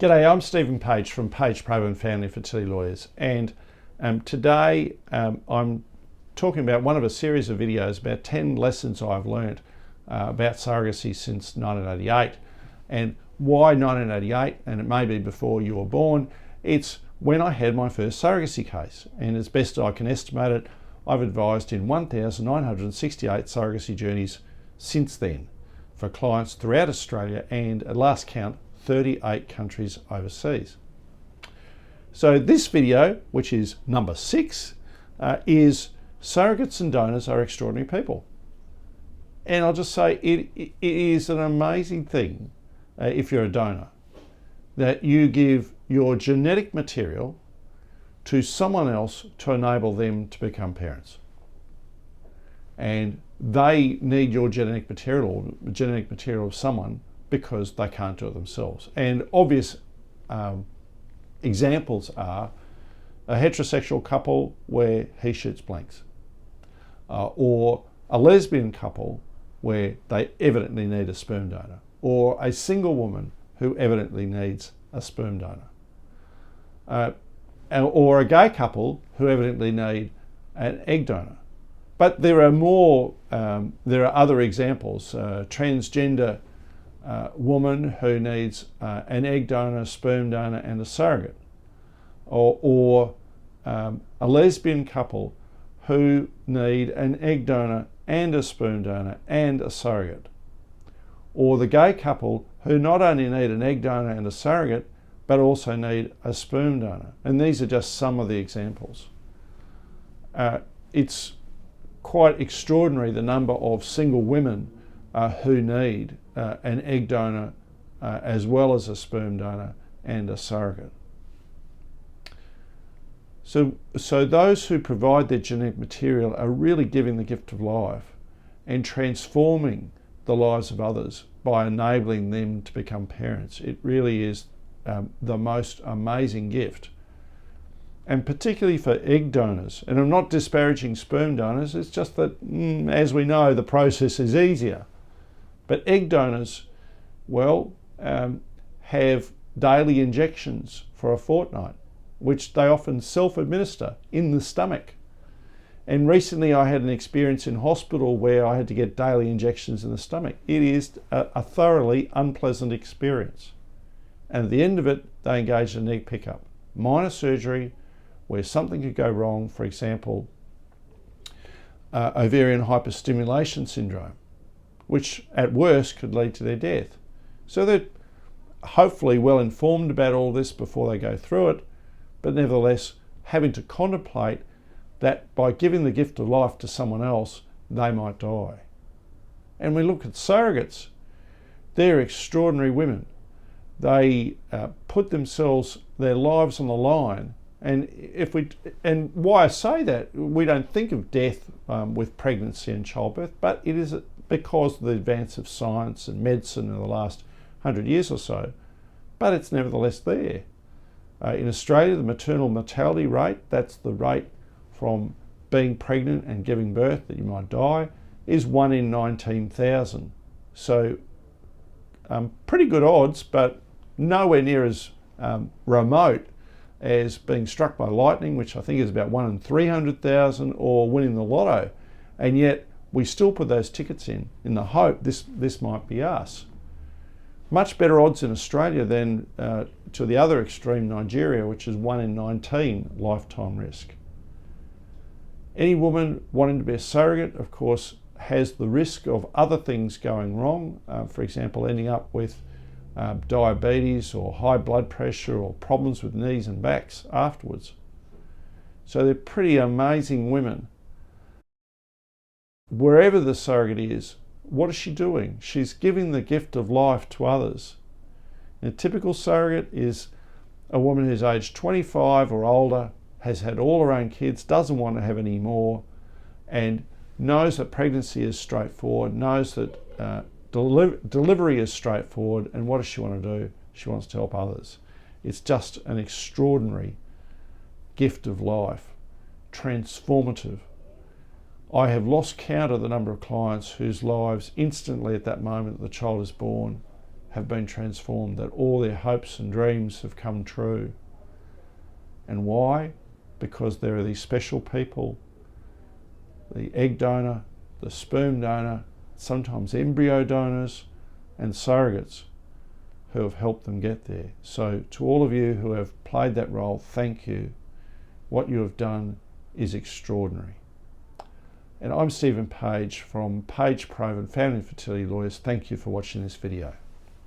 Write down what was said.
G'day, I'm Stephen Page from Page Probe and Family Fertility Lawyers, and today I'm talking about one of a series of videos about 10 lessons I've learnt about surrogacy since 1988. And why 1988? And it may be before you were born. It's when I had my first surrogacy case, and as best I can estimate it, I've advised in 1,968 surrogacy journeys since then for clients throughout Australia and, at last count, 38 countries overseas. So this video, which is number 6, is surrogates and donors are extraordinary people. And I'll just say it is an amazing thing if you're a donor that you give your genetic material to someone else to enable them to become parents. And they need your genetic material of someone because they can't do it themselves. And obvious examples are a heterosexual couple where he shoots blanks, or a lesbian couple where they evidently need a sperm donor, or a single woman who evidently needs a sperm donor, or a gay couple who evidently need an egg donor. But there are more, there are other examples, transgender woman who needs an egg donor, sperm donor and a surrogate, or a lesbian couple who need an egg donor and a sperm donor and a surrogate, or the gay couple who not only need an egg donor and a surrogate but also need a sperm donor. And these are just some of the examples. It's quite extraordinary the number of single women who need an egg donor as well as a sperm donor and a surrogate. So those who provide their genetic material are really giving the gift of life and transforming the lives of others by enabling them to become parents. It really is the most amazing gift. And particularly for egg donors, and I'm not disparaging sperm donors, it's just that, as we know, the process is easier. But egg donors, well, have daily injections for a fortnight, which they often self-administer in the stomach. And recently I had an experience in hospital where I had to get daily injections in the stomach. It is a thoroughly unpleasant experience. And at the end of it, they engaged in an egg pickup. Minor surgery where something could go wrong, for example, ovarian hyperstimulation syndrome, which at worst could lead to their death. So they're hopefully well informed about all this before they go through it, but nevertheless having to contemplate that by giving the gift of life to someone else, they might die. And we look at surrogates, they're extraordinary women. They put their lives on the line. And why I say that, we don't think of death with pregnancy and childbirth, but it is because of the advance of science and medicine in the last 100 years or so, but it's nevertheless there. In Australia, the maternal mortality rate, that's the rate from being pregnant and giving birth that you might die, is 1 in 19,000. So pretty good odds, but nowhere near as remote as being struck by lightning, which I think is about 1 in 300,000, or winning the lotto. And yet we still put those tickets in the hope this might be us. Much better odds in Australia than to the other extreme, Nigeria, which is 1 in 19 lifetime risk. Any woman wanting to be a surrogate, of course, has the risk of other things going wrong, for example, ending up with diabetes or high blood pressure or problems with knees and backs afterwards. So they're pretty amazing women. Wherever the surrogate is, what is she doing? She's giving the gift of life to others. And a typical surrogate is a woman who's aged 25 or older, has had all her own kids, doesn't want to have any more, and knows that pregnancy is straightforward, knows that delivery is straightforward, and what does she want to do? She wants to help others. It's just an extraordinary gift of life, transformative. I have lost count of the number of clients whose lives instantly at that moment the child is born have been transformed, that all their hopes and dreams have come true. And why? Because there are these special people, the egg donor, the sperm donor, sometimes embryo donors, and surrogates who have helped them get there. So to all of you who have played that role, thank you. What you have done is extraordinary. And I'm Stephen Page from Page Proven Family and Fertility Lawyers. Thank you for watching this video.